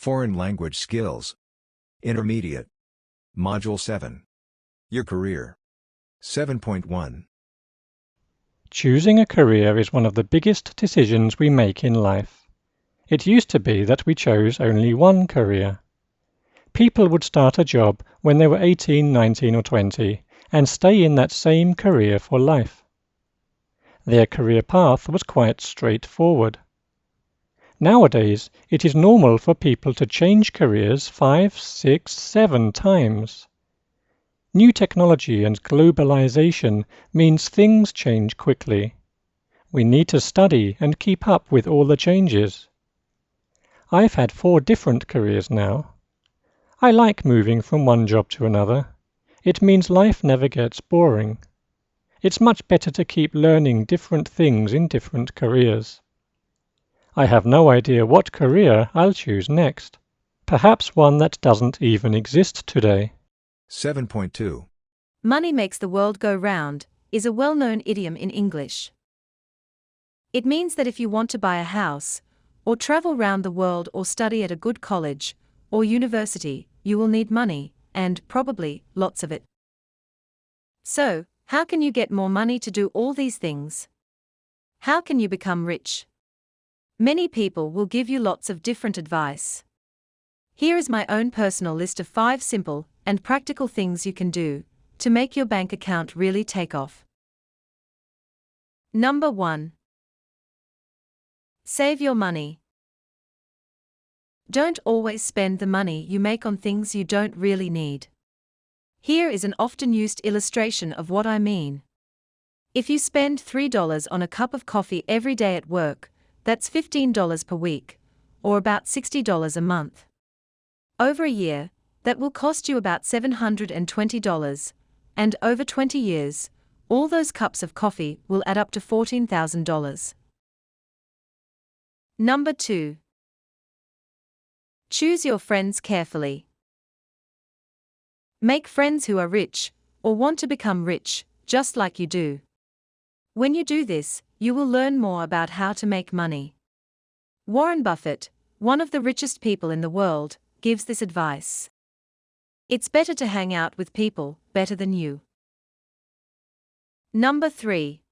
Foreign language skills. Intermediate. Module 7. Your career. 7.1. Choosing a career is one of the biggest decisions we make in life. It used to be that we chose only one career. People would start a job when they were 18, 19 or 20 and stay in that same career for life. Their career path was quite straightforward. Nowadays, it is normal for people to change careers 5, 6, 7 times. New technology and globalization means things change quickly. We need to study and keep up with all the changes. I've had 4 different careers now. I like moving from one job to another. It means life never gets boring. It's much better to keep learning different things in different careers. I have no idea what career I'll choose next. Perhaps one that doesn't even exist today. 7.2. Money makes the world go round is a well-known idiom in English. It means that if you want to buy a house, or travel round the world or study at a good college or university, you will need money, and probably lots of it. So, how can you get more money to do all these things? How can you become rich? Many people will give you lots of different advice. Here is my own personal list of 5 simple and practical things you can do to make your bank account really take off. Number 1. Save your money. Don't always spend the money you make on things you don't really need. Here is an often used illustration of what I mean. If you spend $3 on a cup of coffee every day at work, that's $15 per week, or about $60 a month. Over a year, that will cost you about $720, and over 20 years, all those cups of coffee will add up to $14,000. Number 2. Choose your friends carefully. Make friends who are rich, or want to become rich, just like you do. When you do this, you will learn more about how to make money. Warren Buffett, one of the richest people in the world, gives this advice. It's better to hang out with people better than you. Number 3.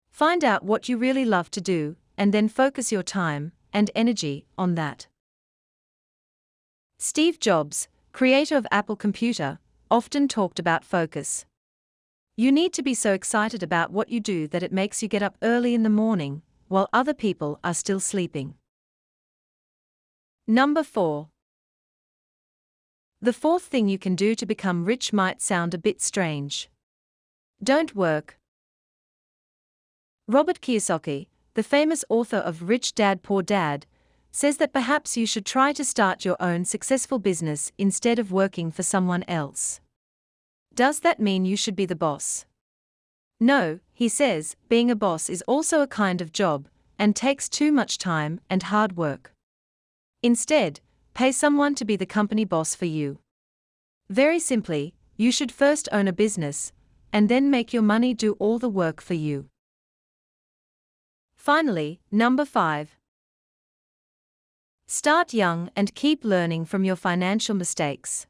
Find out what you really love to do, and then focus your time and energy on that. Steve Jobs, creator of Apple Computer, often talked about focus. You need to be so excited about what you do that it makes you get up early in the morning, while other people are still sleeping. Number 4. The 4th thing you can do to become rich might sound a bit strange. Don't work. Robert Kiyosaki, the famous author of Rich Dad Poor Dad, says that perhaps you should try to start your own successful business instead of working for someone else. Does that mean you should be the boss? No, he says, being a boss is also a kind of job, and takes too much time and hard work. Instead, pay someone to be the company boss for you. Very simply, you should first own a business, and then make your money do all the work for you. Finally, number 5. Start young and keep learning from your financial mistakes.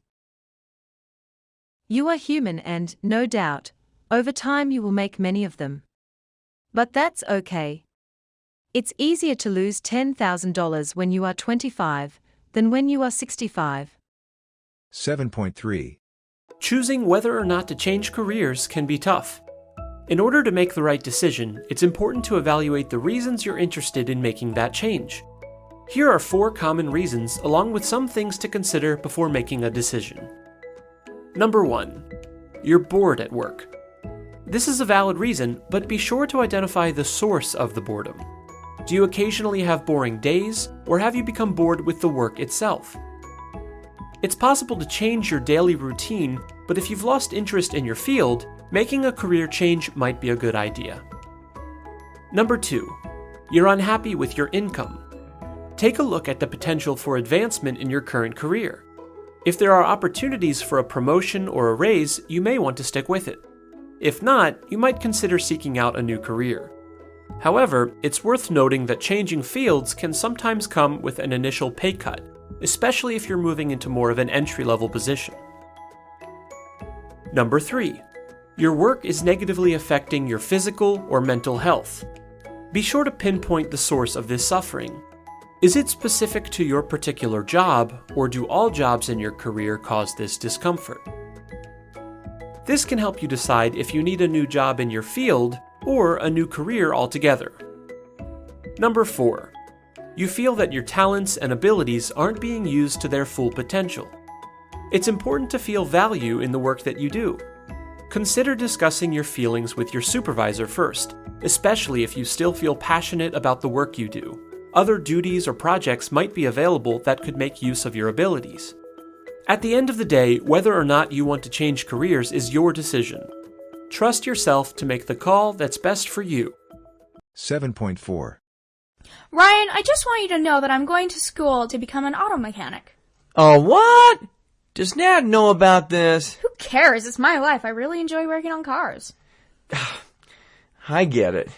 You are human and, no doubt, over time you will make many of them. But that's okay. It's easier to lose $10,000 when you are 25 than when you are 65. 7.3. Choosing whether or not to change careers can be tough. In order to make the right decision, it's important to evaluate the reasons you're interested in making that change. Here are 4 common reasons, along with some things to consider before making a decision. Number 1. You're bored at work. This is a valid reason, but be sure to identify the source of the boredom. Do you occasionally have boring days, or have you become bored with the work itself? It's possible to change your daily routine, but if you've lost interest in your field, making a career change might be a good idea. Number 2. You're unhappy with your income. Take a look at the potential for advancement in your current career. If there are opportunities for a promotion or a raise, you may want to stick with it. If not, you might consider seeking out a new career. However, it's worth noting that changing fields can sometimes come with an initial pay cut, especially if you're moving into more of an entry-level position. Number 3. Your work is negatively affecting your physical or mental health. Be sure to pinpoint the source of this suffering. Is it specific to your particular job, or do all jobs in your career cause this discomfort? This can help you decide if you need a new job in your field or a new career altogether. Number 4. You feel that your talents and abilities aren't being used to their full potential. It's important to feel value in the work that you do. Consider discussing your feelings with your supervisor first, especially if you still feel passionate about the work you do. Other duties or projects might be available that could make use of your abilities. At the end of the day, whether or not you want to change careers is your decision. Trust yourself to make the call that's best for you. 7.4. Ryan, I just want you to know that I'm going to school to become an auto mechanic. Oh, what? Does Nat know about this? Who cares? It's my life. I really enjoy working on cars. I get it.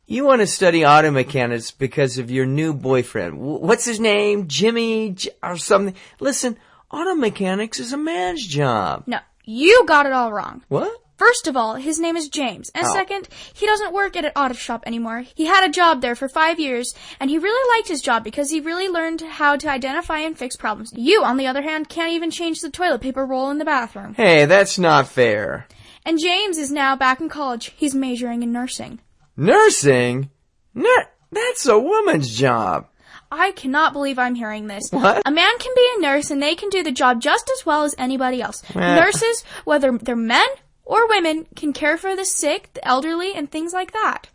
You want to study auto mechanics because of your new boyfriend. What's his name? Jimmy or something? Listen, auto mechanics is a man's job. No, you got it all wrong. What? First of all, his name is James. And second, he doesn't work at an auto shop anymore. He had a job there for 5 years, and he really liked his job because he really learned how to identify and fix problems. You, on the other hand, can't even change the toilet paper roll in the bathroom. Hey, that's not fair. And James is now back in college. He's majoring in nursing. Nursing? That's a woman's job. I cannot believe I'm hearing this. What? A man can be a nurse and they can do the job just as well as anybody else. Nurses, whether they're men or women, can care for the sick, the elderly, and things like that.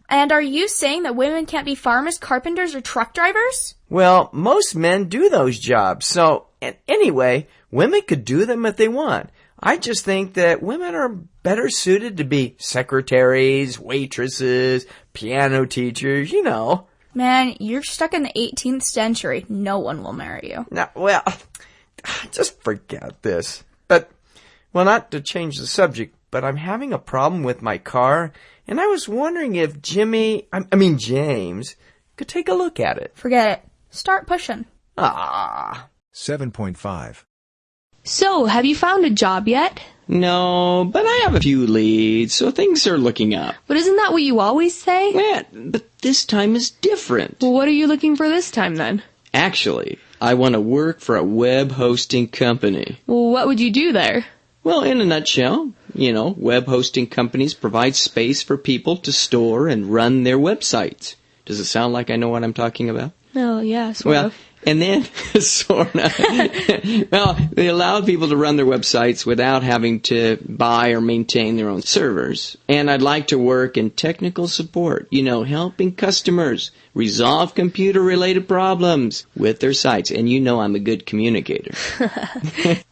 And are you saying that women can't be farmers, carpenters, or truck drivers? Well, most men do those jobs, so anyway, women could do them if they want. I just think that women are better suited to be secretaries, waitresses, piano teachers, you know. Man, you're stuck in the 18th century. No one will marry you. No, well, just forget this. But, well, not to change the subject, but I'm having a problem with my car, and I was wondering if James, could take a look at it. Forget it. Start pushing. 7.5. So, have you found a job yet? No, but I have a few leads, so things are looking up. But isn't that what you always say? Yeah, but this time is different. Well, what are you looking for this time then? Actually, I want to work for a web hosting company. Well, what would you do there? Well, in a nutshell, web hosting companies provide space for people to store and run their websites. Does it sound like I know what I'm talking about? Oh, yeah, sort of. And then, sort of, well, they allowed people to run their websites without having to buy or maintain their own servers. And I'd like to work in technical support, helping customers resolve computer-related problems with their sites. And I'm a good communicator.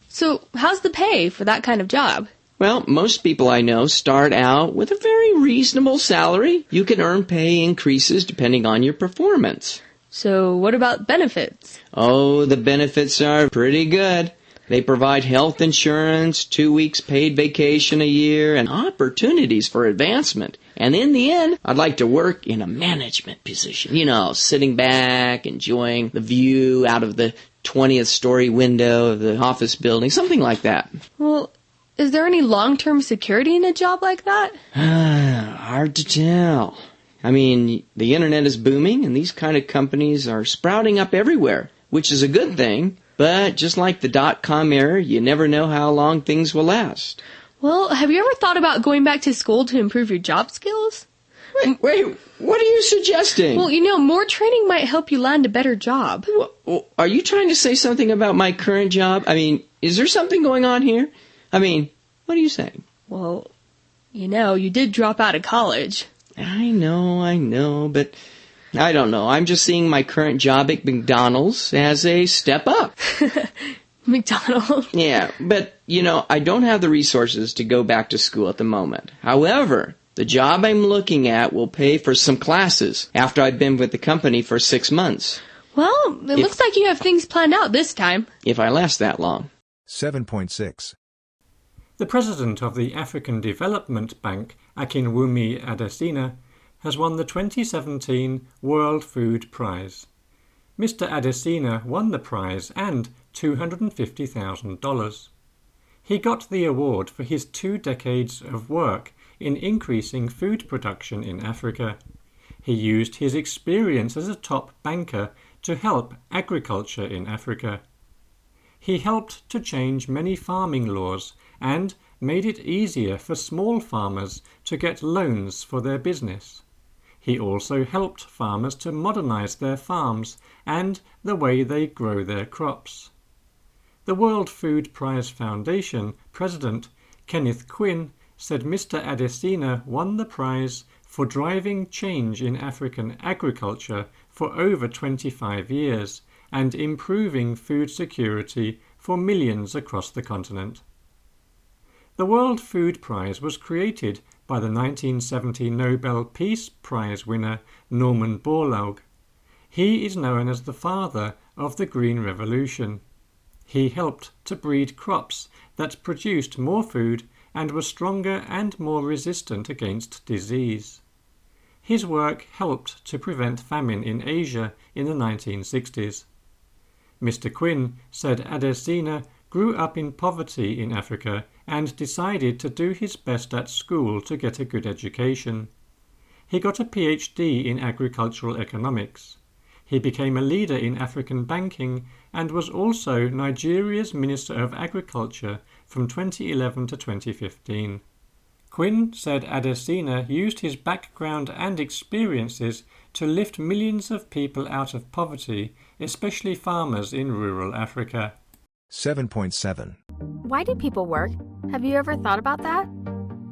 So, how's the pay for that kind of job? Well, most people I know start out with a very reasonable salary. You can earn pay increases depending on your performance. So, what about benefits? Oh, the benefits are pretty good. They provide health insurance, 2 weeks paid vacation a year, and opportunities for advancement. And in the end, I'd like to work in a management position. Sitting back, enjoying the view out of the 20th story window of the office building, something like that. Well, is there any long-term security in a job like that? Hard to tell. The internet is booming, and these kind of companies are sprouting up everywhere, which is a good thing. But just like the dot-com era, you never know how long things will last. Well, have you ever thought about going back to school to improve your job skills? Wait, what are you suggesting? Well, more training might help you land a better job. Well, are you trying to say something about my current job? Is there something going on here? What are you saying? Well, you did drop out of college. I know, but I don't know. I'm just seeing my current job at McDonald's as a step up. McDonald's? Yeah, but, I don't have the resources to go back to school at the moment. However, the job I'm looking at will pay for some classes after I've been with the company for 6 months. Well, it looks like you have things planned out this time. If I last that long. 7.6. The president of the African Development Bank, Akinwumi Adesina, has won the 2017 World Food Prize. Mr. Adesina won the prize and $250,000. He got the award for his 2 decades of work in increasing food production in Africa. He used his experience as a top banker to help agriculture in Africa. He helped to change many farming laws and made it easier for small farmers to get loans for their business. He also helped farmers to modernize their farms and the way they grow their crops. The World Food Prize Foundation president, Kenneth Quinn, said Mr. Adesina won the prize for driving change in African agriculture for over 25 years and improving food security for millions across the continent. The World Food Prize was created by the 1970 Nobel Peace Prize winner Norman Borlaug. He is known as the father of the Green Revolution. He helped to breed crops that produced more food and were stronger and more resistant against disease. His work helped to prevent famine in Asia in the 1960s. Mr. Quinn said Adesina grew up in poverty in Africa and decided to do his best at school to get a good education. He got a PhD in agricultural economics. He became a leader in African banking and was also Nigeria's Minister of Agriculture from 2011 to 2015. Quinn said Adesina used his background and experiences to lift millions of people out of poverty, especially farmers in rural Africa. 7.7. Why do people work? Have you ever thought about that?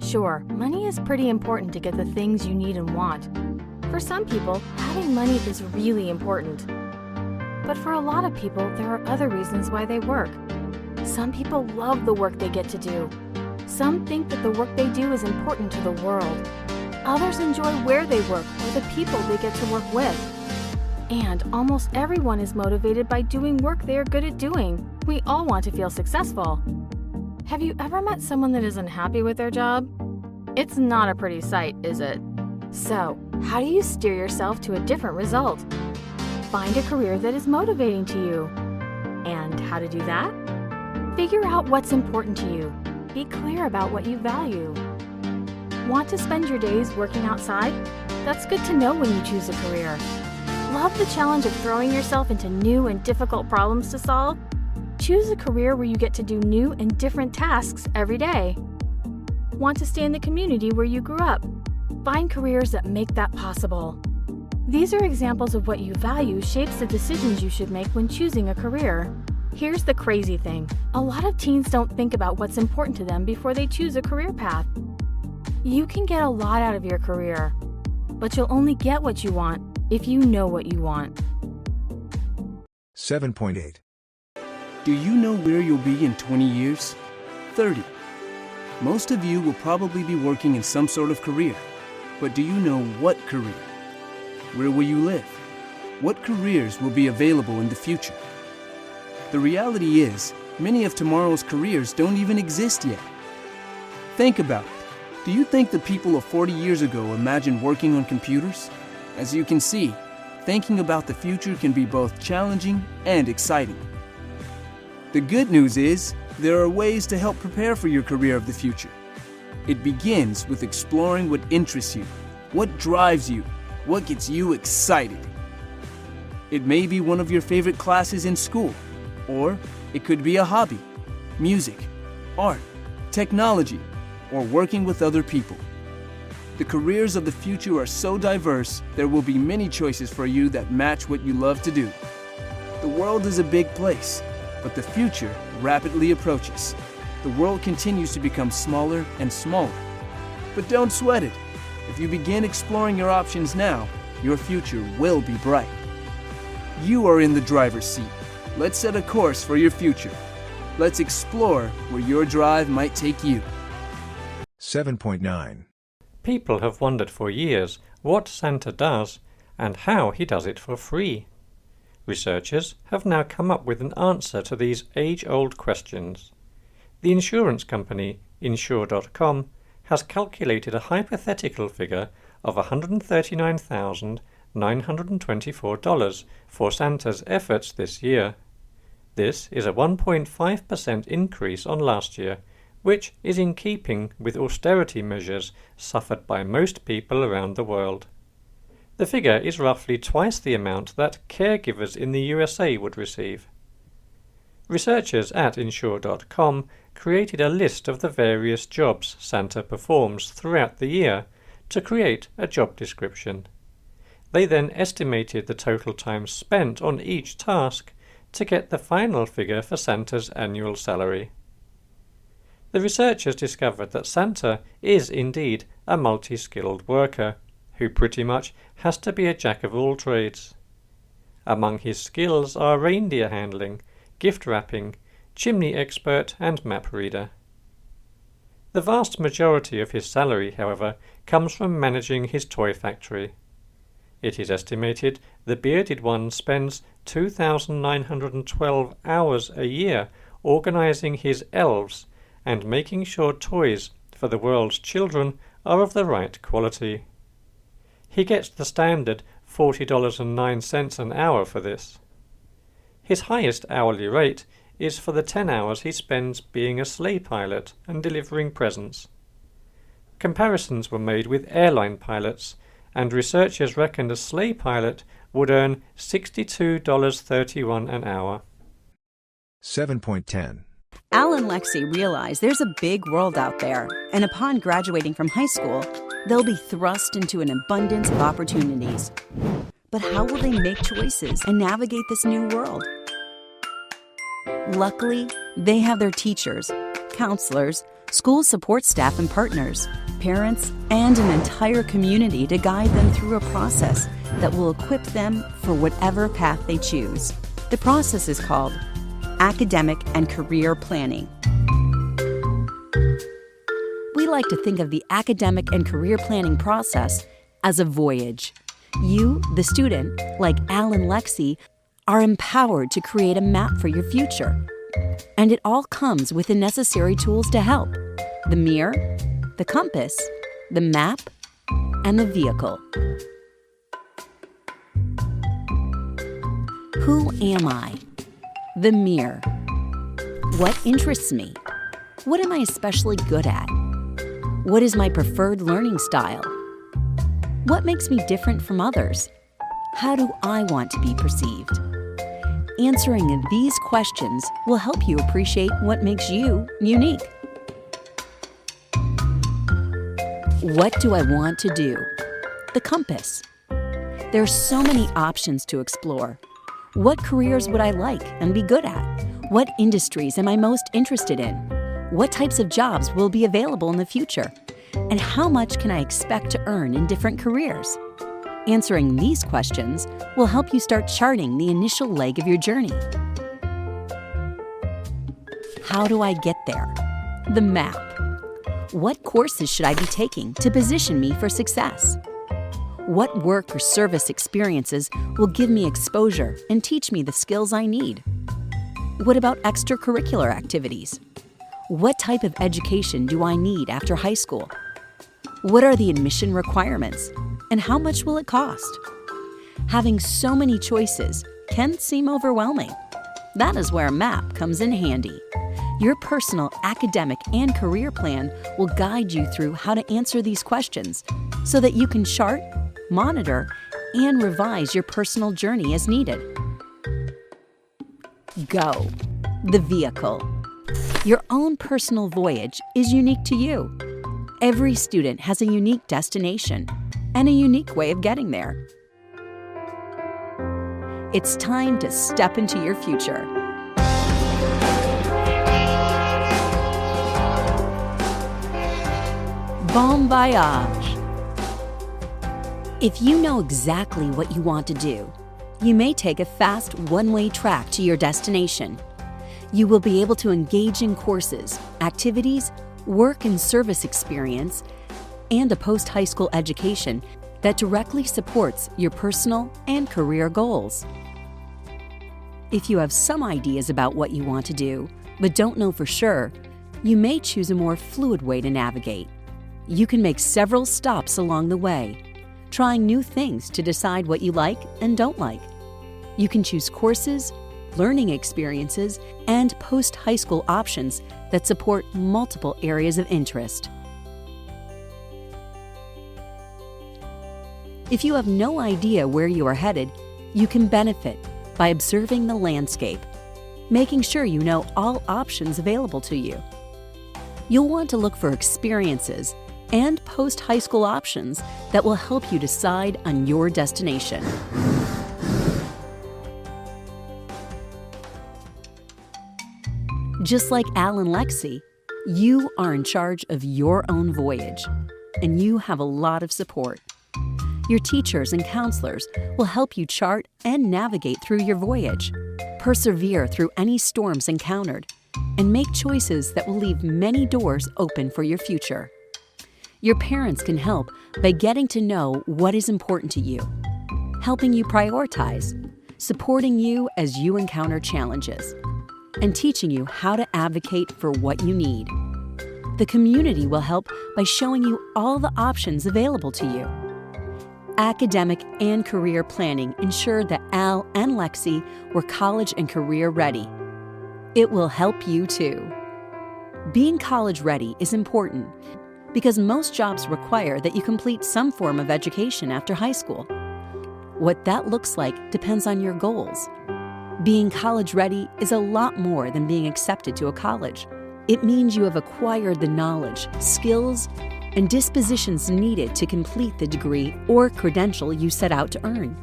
Sure, money is pretty important to get the things you need and want. For some people, having money is really important. But for a lot of people, there are other reasons why they work. Some people love the work they get to do. Some think that the work they do is important to the world. Others enjoy where they work or the people they get to work with. And almost everyone is motivated by doing work they are good at doing. We all want to feel successful. Have you ever met someone that isn't happy with their job? It's not a pretty sight, is it? So, how do you steer yourself to a different result? Find a career that is motivating to you. And how to do that? Figure out what's important to you. Be clear about what you value. Want to spend your days working outside? That's good to know when you choose a career. Love the challenge of throwing yourself into new and difficult problems to solve? Choose a career where you get to do new and different tasks every day. Want to stay in the community where you grew up? Find careers that make that possible. These are examples of what you value shapes the decisions you should make when choosing a career. Here's the crazy thing. A lot of teens don't think about what's important to them before they choose a career path. You can get a lot out of your career, but you'll only get what you want if you know what you want. 7.8. Do you know where you'll be in 20 years? 30. Most of you will probably be working in some sort of career. But do you know what career? Where will you live? What careers will be available in the future? The reality is, many of tomorrow's careers don't even exist yet. Think about it. Do you think the people of 40 years ago imagined working on computers? As you can see, thinking about the future can be both challenging and exciting. The good news is, there are ways to help prepare for your career of the future. It begins with exploring what interests you, what drives you, what gets you excited. It may be one of your favorite classes in school, or it could be a hobby, music, art, technology, or working with other people. The careers of the future are so diverse, there will be many choices for you that match what you love to do. The world is a big place, but the future rapidly approaches. The world continues to become smaller and smaller. But don't sweat it. If you begin exploring your options now, your future will be bright. You are in the driver's seat. Let's set a course for your future. Let's explore where your drive might take you. 7.9. People have wondered for years what Santa does and how he does it for free. Researchers have now come up with an answer to these age-old questions. The insurance company Insure.com has calculated a hypothetical figure of $139,924 for Santa's efforts this year. This is a 1.5% increase on last year, which is in keeping with austerity measures suffered by most people around the world. The figure is roughly twice the amount that caregivers in the USA would receive. Researchers at Insure.com created a list of the various jobs Santa performs throughout the year to create a job description. They then estimated the total time spent on each task to get the final figure for Santa's annual salary. The researchers discovered that Santa is indeed a multi-skilled worker who pretty much has to be a jack of all trades. Among his skills are reindeer handling, gift wrapping, chimney expert and map reader. The vast majority of his salary, however, comes from managing his toy factory. It is estimated the bearded one spends 2,912 hours a year organizing his elves and making sure toys for the world's children are of the right quality. He gets the standard $40.09 an hour for this. His highest hourly rate is for the 10 hours he spends being a sleigh pilot and delivering presents. Comparisons were made with airline pilots, and researchers reckoned a sleigh pilot would earn $62.31 an hour. 7.10. Al and Lexi realize there's a big world out there, and upon graduating from high school, they'll be thrust into an abundance of opportunities. But how will they make choices and navigate this new world? Luckily, they have their teachers, counselors, school support staff and partners, parents, and an entire community to guide them through a process that will equip them for whatever path they choose. The process is called academic and career planning. We like to think of the academic and career planning process as a voyage. You, the student, like Al and Lexi, are empowered to create a map for your future. And it all comes with the necessary tools to help: the mirror, the compass, the map, and the vehicle. Who am I? The mirror. What interests me? What am I especially good at? What is my preferred learning style? What makes me different from others? How do I want to be perceived? Answering these questions will help you appreciate what makes you unique. What do I want to do? The compass. There are so many options to explore. What careers would I like and be good at? What industries am I most interested in? What types of jobs will be available in the future? And how much can I expect to earn in different careers? Answering these questions will help you start charting the initial leg of your journey. How do I get there? The map. What courses should I be taking to position me for success? What work or service experiences will give me exposure and teach me the skills I need? What about extracurricular activities? What type of education do I need after high school? What are the admission requirements, and how much will it cost? Having so many choices can seem overwhelming. That is where a map comes in handy. Your personal academic and career plan will guide you through how to answer these questions so that you can chart, monitor, and revise your personal journey as needed. Go. The vehicle. Your own personal voyage is unique to you. Every student has a unique destination and a unique way of getting there. It's time to step into your future. Bon voyage! If you know exactly what you want to do, you may take a fast one-way track to your destination. You will be able to engage in courses, activities, work and service experience, and a post-high school education that directly supports your personal and career goals. If you have some ideas about what you want to do, but don't know for sure, you may choose a more fluid way to navigate. You can make several stops along the way trying new things to decide what you like and don't like. You can choose courses, learning experiences, and post-high school options that support multiple areas of interest. If you have no idea where you are headed, you can benefit by observing the landscape, making sure you know all options available to you. You'll want to look for experiences and post-high school options that will help you decide on your destination. Just like Al and Lexi, you are in charge of your own voyage, and you have a lot of support. Your teachers and counselors will help you chart and navigate through your voyage, persevere through any storms encountered, and make choices that will leave many doors open for your future. Your parents can help by getting to know what is important to you, helping you prioritize, supporting you as you encounter challenges, and teaching you how to advocate for what you need. The community will help by showing you all the options available to you. Academic and career planning ensured that Al and Lexi were college and career ready. It will help you too. Being college ready is important because most jobs require that you complete some form of education after high school. What that looks like depends on your goals. Being college ready is a lot more than being accepted to a college. It means you have acquired the knowledge, skills, and dispositions needed to complete the degree or credential you set out to earn.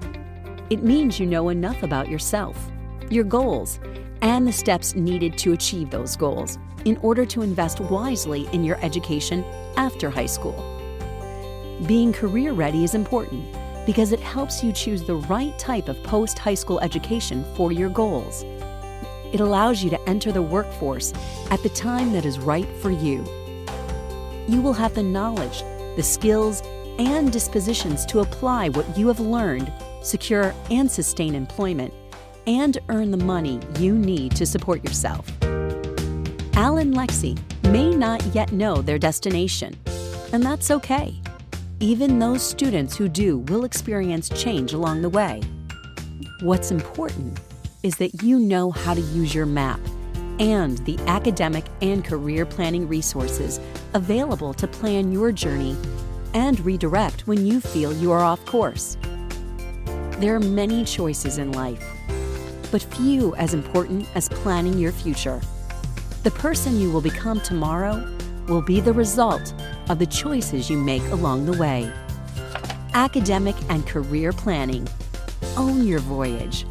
It means you know enough about yourself, your goals, and the steps needed to achieve those goals in order to invest wisely in your education after high school. Being career ready is important because it helps you choose the right type of post-high school education for your goals. It allows you to enter the workforce at the time that is right for you. You will have the knowledge, the skills, and dispositions to apply what you have learned, secure and sustain employment, and earn the money you need to support yourself. Al and Lexi may not yet know their destination, and that's okay. Even those students who do will experience change along the way. What's important is that you know how to use your map and the academic and career planning resources available to plan your journey and redirect when you feel you are off course. There are many choices in life, but few as important as planning your future. The person you will become tomorrow will be the result of the choices you make along the way. Academic and career planning. Own your voyage